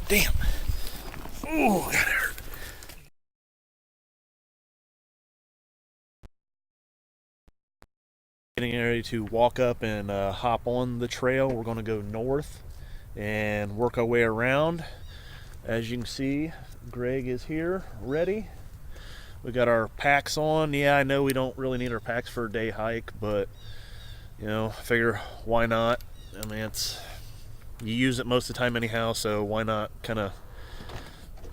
Damn. Ooh, that hurt. Getting ready to walk up and hop on the trail. We're going to go north and work our way around. As you can see, Greg is here, ready. We got our packs on. Yeah, I know we don't really need our packs for a day hike, but you know, I figure why not? I mean, you use it most of the time anyhow, so why not kind of,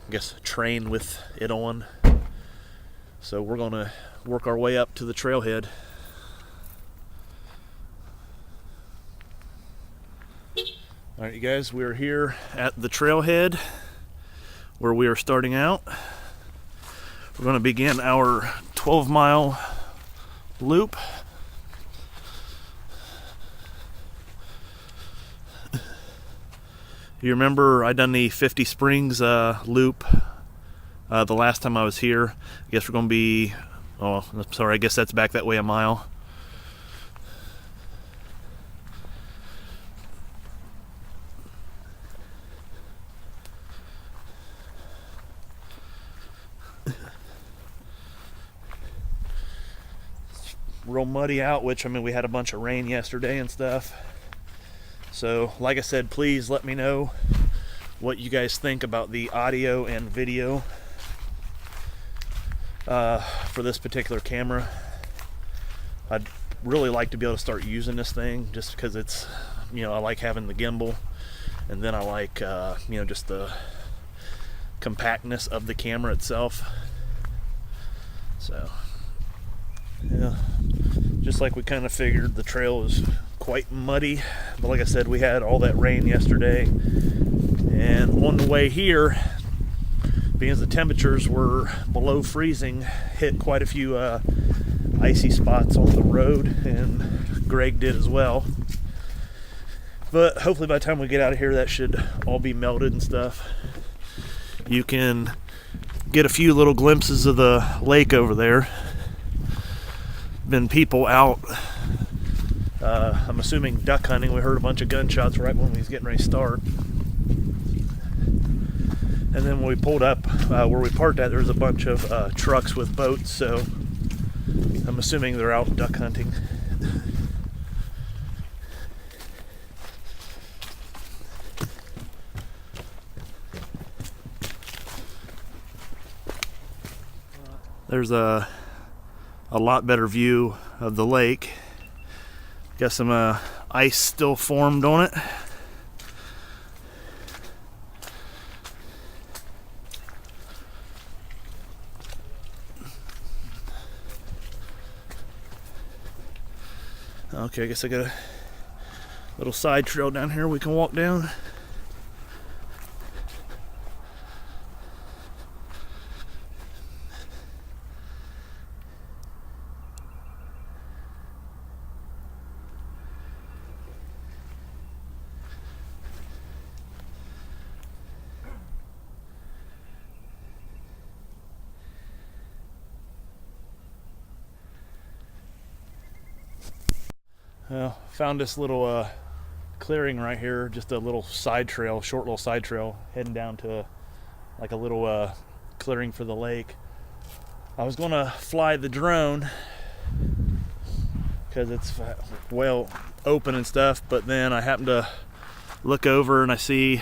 I guess, train with it on. So we're going to work our way up to the trailhead. Alright, you guys, we're here at the trailhead where we are starting out. We're going to begin our 12-mile loop. You remember I done the 50 Springs loop the last time I was here. I guess we're going to be, oh, I'm sorry, I guess that's back that way a mile. Real muddy out, which, I mean, we had a bunch of rain yesterday and stuff. So, like I said, please let me know what you guys think about the audio and video for this particular camera. I'd really like to be able to start using this thing just because it's, you know, I like having the gimbal, and then I like, you know, just the compactness of the camera itself. So, yeah, just like we kind of figured, the trail is quite muddy, but like I said, we had all that rain yesterday, and on the way here, being as the temperatures were below freezing, hit quite a few icy spots on the road, and Greg did as well. But hopefully by the time we get out of here, that should all be melted and stuff. You can get a few little glimpses of the lake over there. Been people out, I'm assuming duck hunting. We heard a bunch of gunshots right when we was getting ready to start. And then when we pulled up where we parked at, there was a bunch of trucks with boats, so I'm assuming they're out duck hunting. There's a lot better view of the lake. Got some ice still formed on it. Okay, I guess I got a little side trail down here we can walk down. Found this little clearing right here, just a little side trail, short little side trail heading down to like a little clearing for the lake. I was gonna fly the drone because it's well open and stuff, but then I happened to look over and I see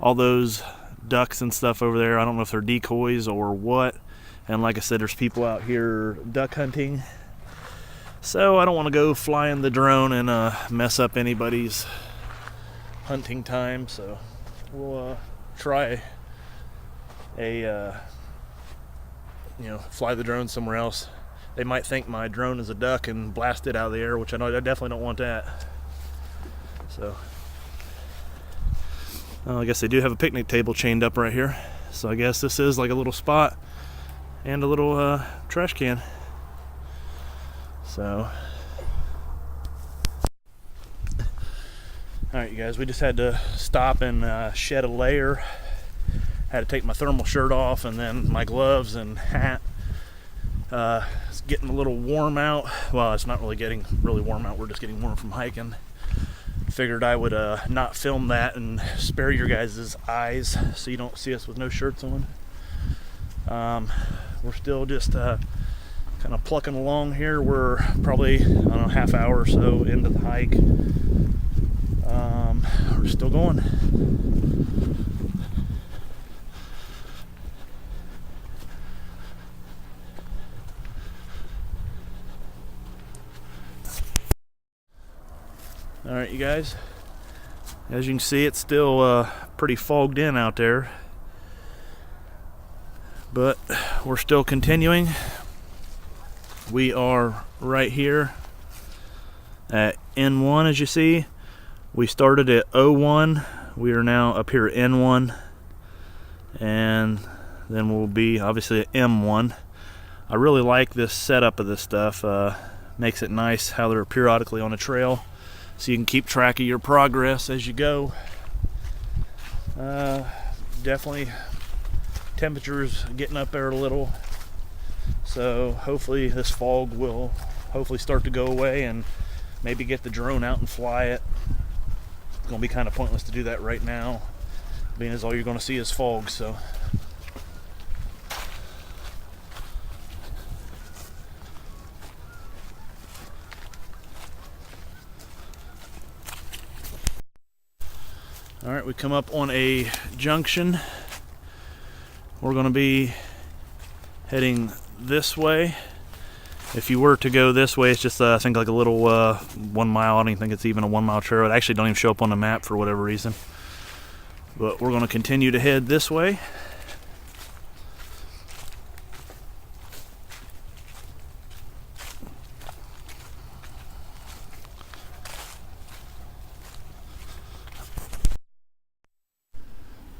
all those ducks and stuff over there. I don't know if they're decoys or what, and like I said, there's people out here duck hunting. So I don't want to go flying the drone and mess up anybody's hunting time. So we'll try fly the drone somewhere else. They might think my drone is a duck and blast it out of the air, which I definitely don't want that. So I guess they do have a picnic table chained up right here. So I guess this is like a little spot and a little trash can. So, alright you guys, we just had to stop and shed a layer. Had to take my thermal shirt off and then my gloves and hat. It's getting a little warm out. Well, it's not really getting really warm out, we're just getting warm from hiking. figured I would not film that and spare your guys' eyes so you don't see us with no shirts on. We're still just kind of plucking along here. We're probably, I don't know, half hour or so into the hike. We're still going. Alright, you guys, as you can see, it's still pretty fogged in out there, but we're still continuing. We are right here at N1, as you see. We started at O1, we are now up here at N1, and then we'll be obviously at M1. I really like this setup of this stuff. Makes it nice how they're periodically on a trail, so you can keep track of your progress as you go. Definitely temperatures getting up there a little, so hopefully this fog will hopefully start to go away and maybe get the drone out and fly it. It's gonna be kind of pointless to do that right now, being as all you're gonna see is fog. So all right, we come up on a junction. We're going to be heading this way. If you were to go this way, it's just I think like a little 1 mile. I don't even think it's even a 1 mile trail. It actually don't even show up on the map for whatever reason. But we're going to continue to head this way.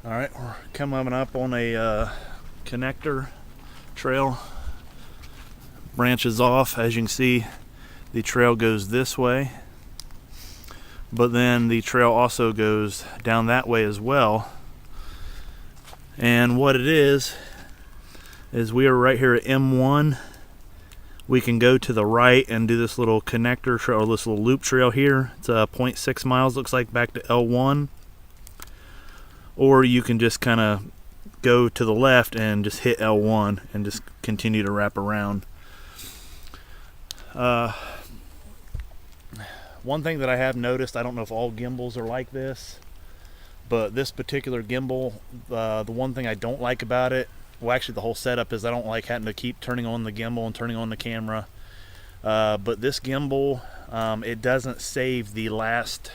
Alright, we're coming up on a connector trail. Branches off. As you can see, the trail goes this way, but then the trail also goes down that way as well. And what it is we are right here at M1. We can go to the right and do this little connector trail, or this little loop trail here. It's 0.6 miles, looks like, back to L1. Or you can just kind of go to the left and just hit L1 and just continue to wrap around. One thing that I have noticed, I don't know if all gimbals are like this, but this particular gimbal, the one thing I don't like about it, well, actually the whole setup, is I don't like having to keep turning on the gimbal and turning on the camera. But this gimbal, it doesn't save the last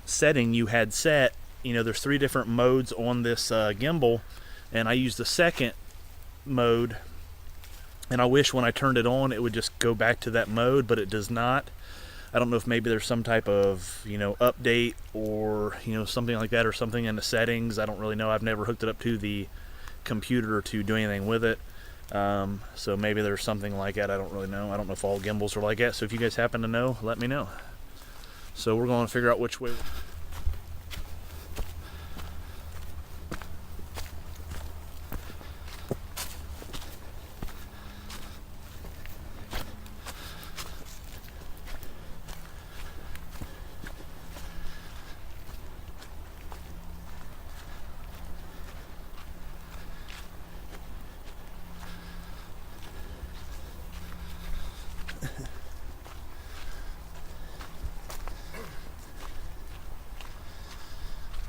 setting you had set. You know, there's 3 different modes on this gimbal, and I used the second mode, and I wish when I turned it on it would just go back to that mode, but it does not. I don't know if maybe there's some type of, you know, update or, you know, something like that, or something in the settings. I don't really know. I've never hooked it up to the computer to do anything with it. So maybe there's something like that. I don't really know. I don't know if all gimbals are like that. So if you guys happen to know, let me know. So we're going to figure out which way.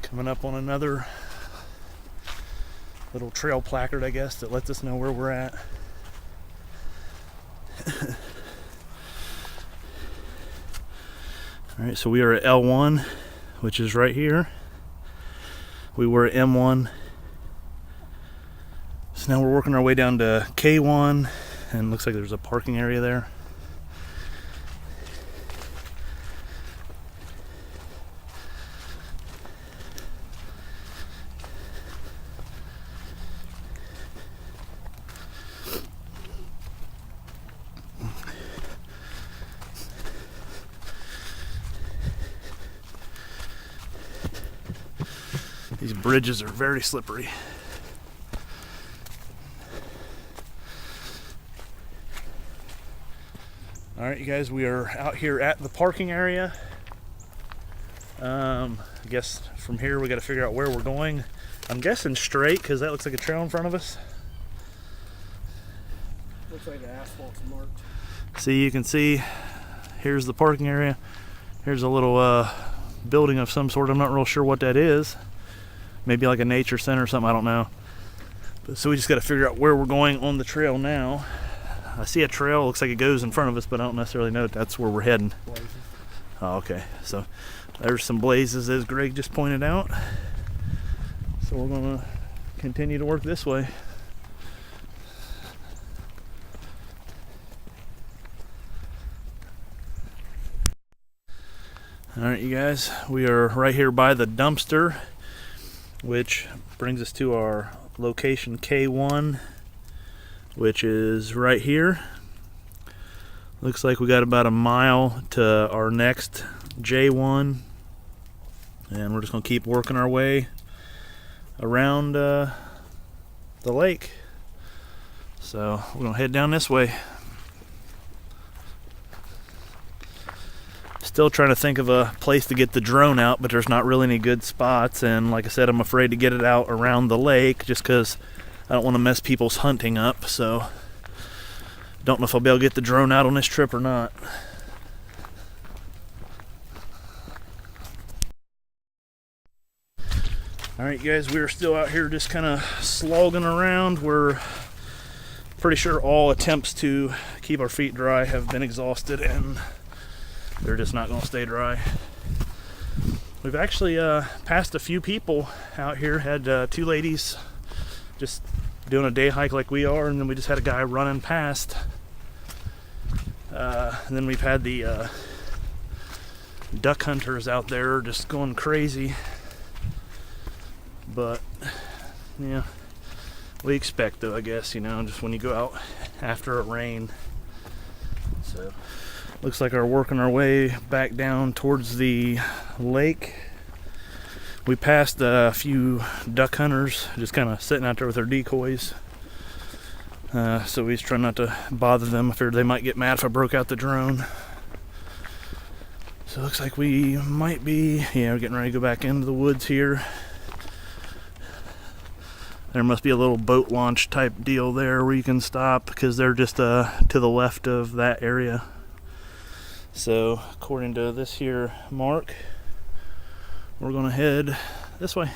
Coming up on another little trail placard, I guess, that lets us know where we're at. Alright, so we are at L1, which is right here. We were at M1. So now we're working our way down to K1, and looks like there's a parking area there. These bridges are very slippery. All right, you guys, we are out here at the parking area. I guess from here we got to figure out where we're going. I'm guessing straight because that looks like a trail in front of us. Looks like the asphalt's marked. See, you can see here's the parking area. Here's a little building of some sort. I'm not real sure what that is. Maybe like a nature center or something, I don't know. But, so we just got to figure out where we're going on the trail now. I see a trail, looks like it goes in front of us, but I don't necessarily know if that's where we're heading. Blazes. Oh, okay, so there's some blazes as Greg just pointed out. So we're gonna continue to work this way. All right, you guys, we are right here by the dumpster, which brings us to our location K1, which is right here. Looks like we got about a mile to our next J1, and we're just gonna keep working our way around the lake. So we're gonna head down this way. Still trying to think of a place to get the drone out, but there's not really any good spots, and like I said, I'm afraid to get it out around the lake just because I don't want to mess people's hunting up. So don't know if I'll be able to get the drone out on this trip or not. Alright guys, we are still out here just kind of slogging around. We're pretty sure all attempts to keep our feet dry have been exhausted, and they're just not going to stay dry. We've actually passed a few people out here. Had 2 ladies just doing a day hike like we are, and then we just had a guy running past. And then we've had the duck hunters out there just going crazy. But yeah, we expect though, I guess, you know, just when you go out after it rained. So looks like we're working our way back down towards the lake. We passed a few duck hunters just kind of sitting out there with their decoys. So we just try not to bother them. I figured they might get mad if I broke out the drone. So it looks like we might be, we're getting ready to go back into the woods here. There must be a little boat launch type deal there where you can stop, because they're just to the left of that area. So according to this here mark, we're gonna head this way.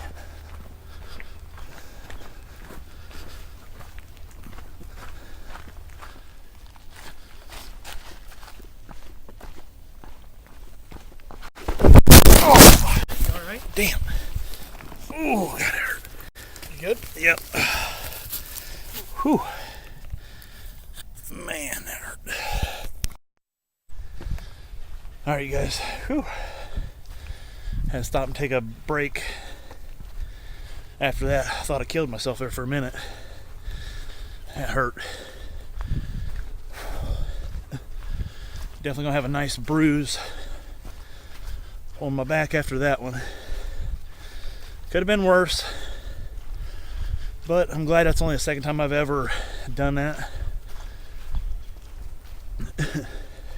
Oh, all right. Damn. Oh, that hurt. You good? Yep. Whew. Man, that hurt. Alright, you guys. Whew. Had to stop and take a break. After that, I thought I killed myself there for a minute. That hurt. Definitely gonna have a nice bruise on my back after that one. Could have been worse, but I'm glad that's only the second time I've ever done that.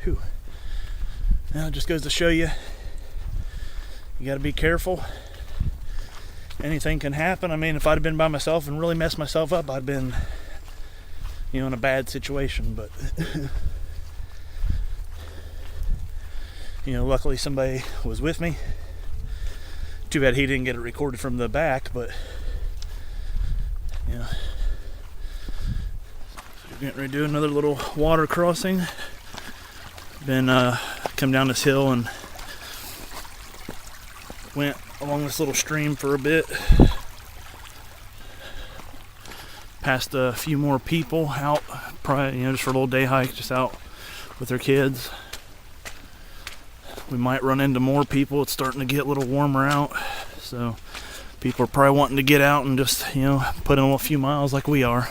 Whew. Now it just goes to show you, you gotta be careful. Anything can happen. I mean, if I'd have been by myself and really messed myself up, I'd been, in a bad situation, but luckily somebody was with me. Too bad he didn't get it recorded from the back, but we're getting ready to do another little water crossing. Been come down this hill and went along this little stream for a bit. Passed a few more people out, probably just for a little day hike, just out with their kids. We might run into more people. It's starting to get a little warmer out, so people are probably wanting to get out and just put in a few miles like we are.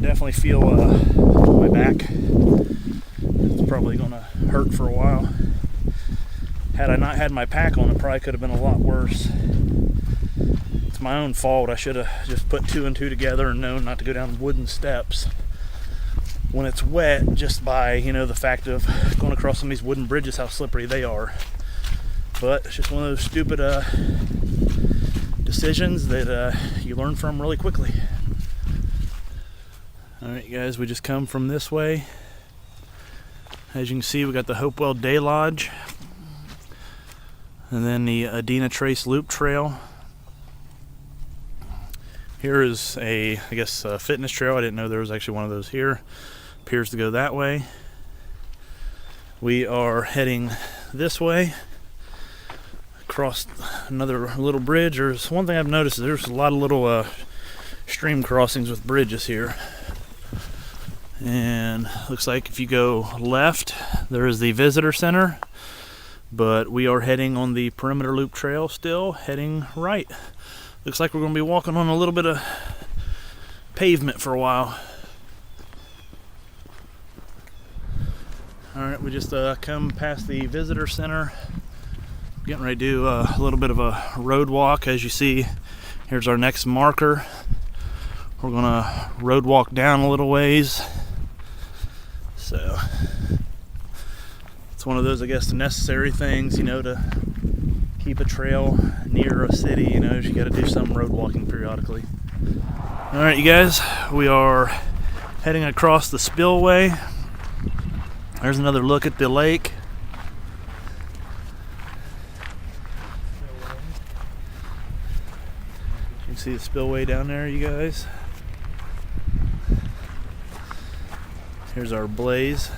Definitely feel my back. It's probably gonna hurt for a while. Had I not had my pack on, it probably could have been a lot worse. It's It's my own fault. I should have just put 2 and 2 together and known not to go down wooden steps when it's wet, just by, you know, the fact of going across some of these wooden bridges, how slippery they are. But it's just one of those stupid decisions that you learn from really quickly. Alright guys, we just come from this way. As you can see, we got the Hopewell Day Lodge, and then the Adena Trace Loop Trail. Here is a fitness trail. I didn't know there was actually one of those here. Appears to go that way. We are heading this way across another little bridge. There's one thing I've noticed is there's a lot of little stream crossings with bridges here. And looks like if you go left, there is the visitor center, but we are heading on the perimeter loop trail, still heading right. Looks like we're going to be walking on a little bit of pavement for a while. Alright, we just come past the visitor center. Getting ready to do a little bit of a road walk. As you see, here's our next marker. We're going to road walk down a little ways. So it's one of those, I guess, necessary things, you know, to keep a trail near a city. You know, you got to do some road walking periodically. All right, you guys, we are heading across the spillway. There's another look at the lake. You can see the spillway down there, you guys. Here's our blaze.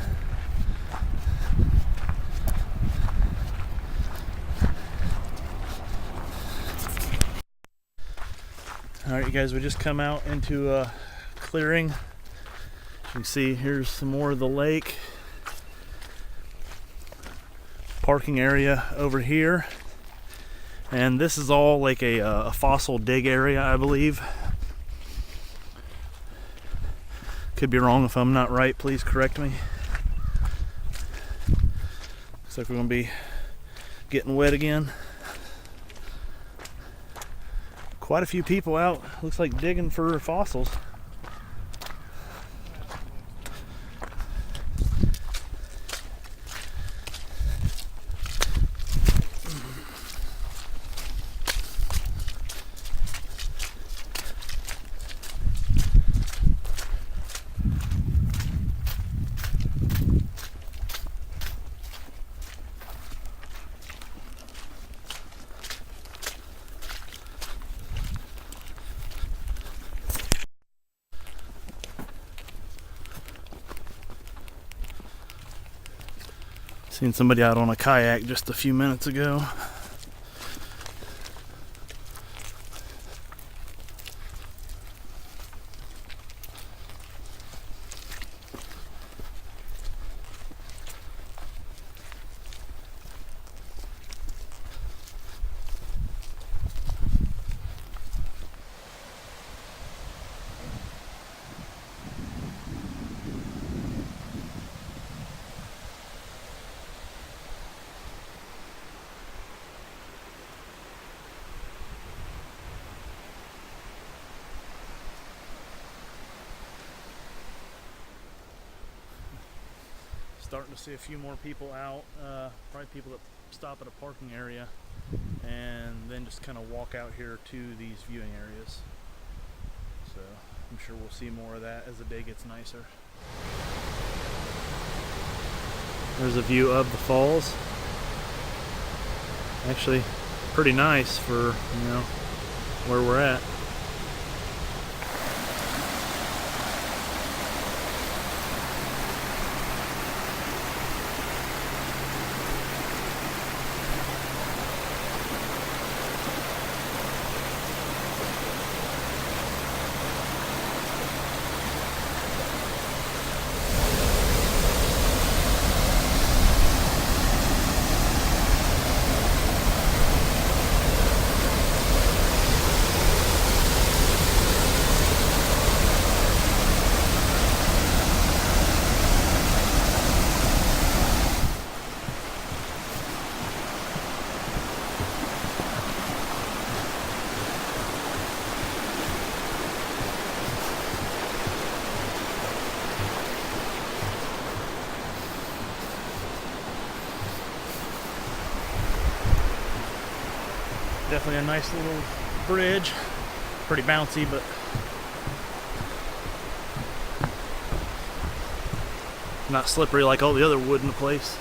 Alright, you guys, we just come out into a clearing. You can see here's some more of the lake. Parking area over here. And this is all like a fossil dig area, I believe. Could be wrong. If I'm not right, please correct me. Looks like we're going to be getting wet again. Quite a few people out, looks like digging for fossils. Seen somebody out on a kayak just a few minutes ago. Starting to see a few more people out, probably people that stop at a parking area and then just kind of walk out here to these viewing areas. So I'm sure we'll see more of that as the day gets nicer. There's a view of the falls. Actually pretty nice for, you know, where we're at. Definitely a nice little bridge. Pretty bouncy, but not slippery like all the other wood in the place.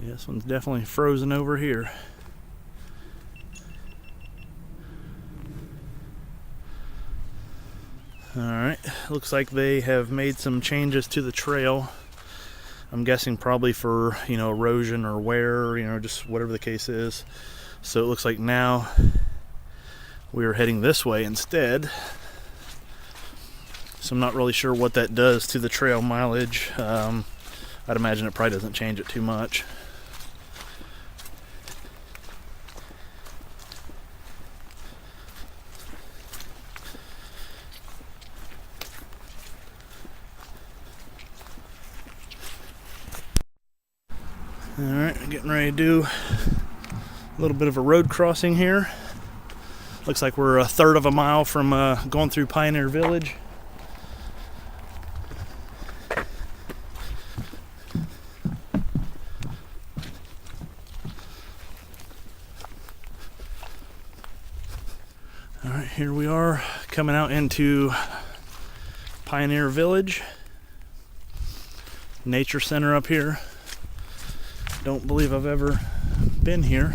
Yeah, this one's definitely frozen over here. Alright, looks like they have made some changes to the trail. I'm guessing probably for, erosion or wear, just whatever the case is. So it looks like now we are heading this way instead. So I'm not really sure what that does to the trail mileage. I'd imagine it probably doesn't change it too much. Alright, getting ready to do a little bit of a road crossing here. Looks like we're a third of a mile from going through Pioneer Village. Alright, here we are coming out into Pioneer Village. Nature Center up here. Don't believe I've ever been here.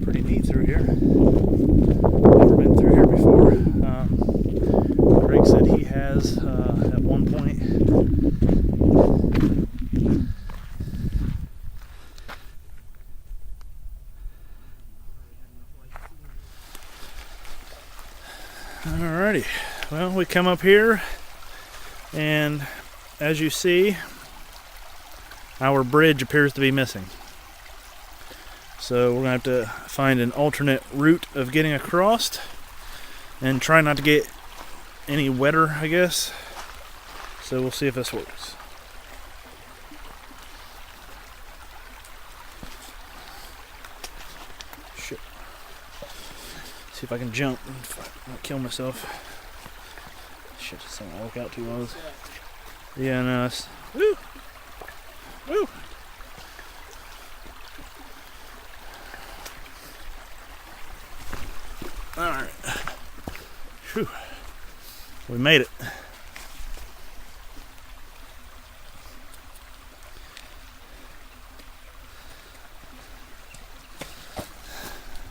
Pretty neat through here. Never been through here before. Craig said he has at one point. Alrighty, well, we come up here, and as you see, our bridge appears to be missing. So we're going to have to find an alternate route of getting across and try not to get any wetter, I guess. So we'll see if this works. Shit. See if I can jump and not kill myself. Shit, this doesn't work out too well. Yeah, no, it's... Woo! Woo! Alright. Whew. We made it.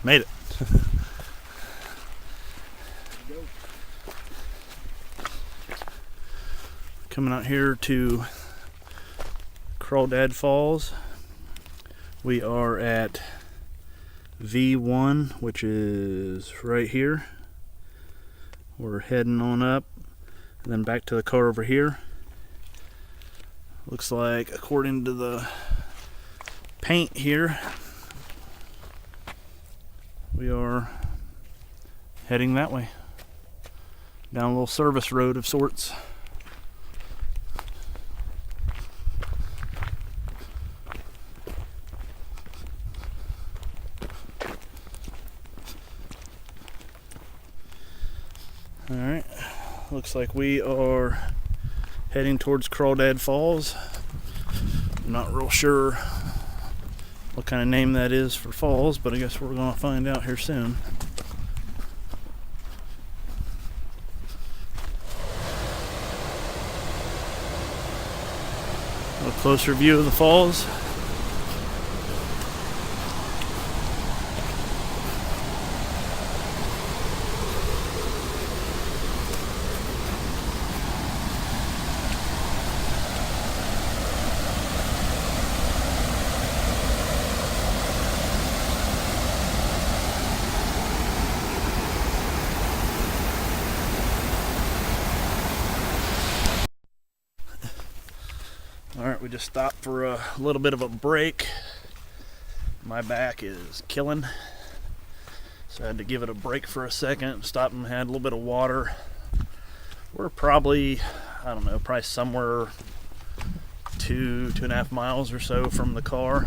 Made it. Coming out here to Crawdad Falls. We are at V1, which is right here. We're heading on up and then back to the car over here. Looks like, according to the paint here, we are heading that way, down a little service road of sorts. Alright, looks like we are heading towards Crawdad Falls. I'm not real sure what kind of name that is for falls, but I guess we're going to find out here soon. A closer view of the falls. Alright, we just stopped for a little bit of a break. My back is killing, so I had to give it a break for a second. Stopped and had a little bit of water. We're probably, I don't know, probably somewhere 2.5 miles or so from the car.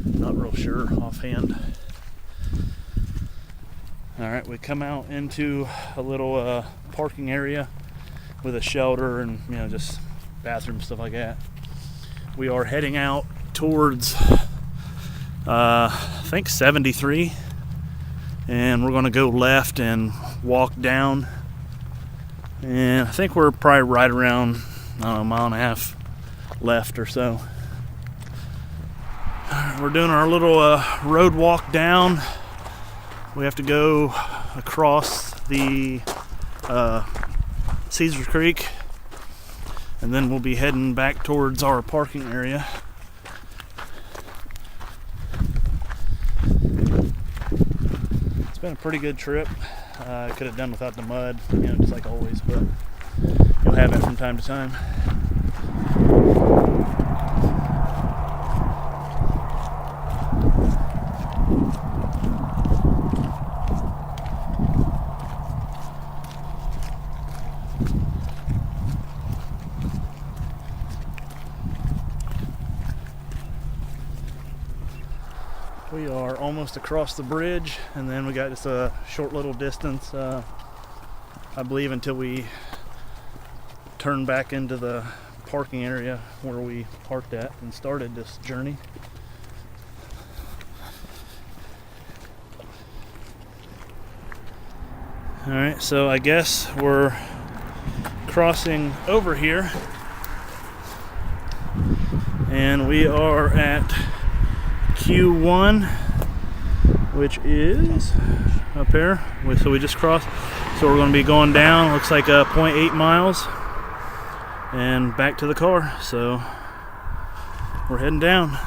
Not real sure offhand. Alright, we come out into a little parking area with a shelter and, you know, just bathroom, stuff like that. We are heading out towards I think 73, and we're going to go left and walk down, and I think we're probably right around, I don't know, a mile and a half left or so. We're doing our little road walk down. We have to go across the Caesar Creek, and then we'll be heading back towards our parking area. It's been a pretty good trip. I could have done without the mud, you know, just like always, but you'll have it from time to time. We are almost across the bridge, and then we got just a short little distance, I believe, until we turn back into the parking area where we parked at and started this journey. Alright, so I guess we're crossing over here, and we are at Q1, which is up here. So we just crossed, so we're going to be going down, looks like 0.8 miles, and back to the car. So we're heading down.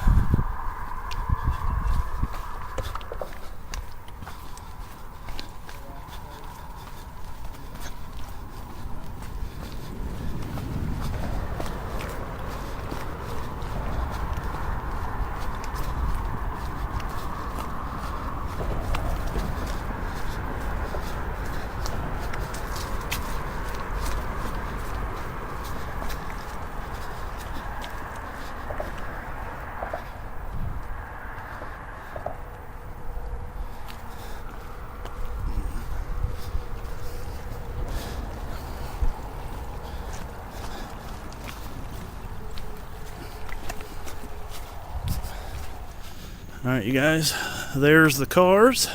Alright, you guys, there's the cars,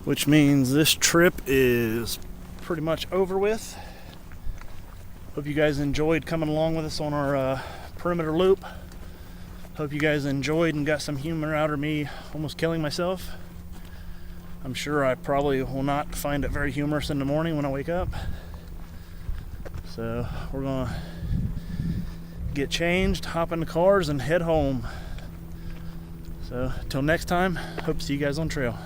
which means this trip is pretty much over with. Hope you guys enjoyed coming along with us on our perimeter loop. Hope you guys enjoyed and got some humor out of me almost killing myself. I'm sure I probably will not find it very humorous in the morning when I wake up. So we're gonna get changed, hop in the cars, and head home. So, till next time, hope to see you guys on trail.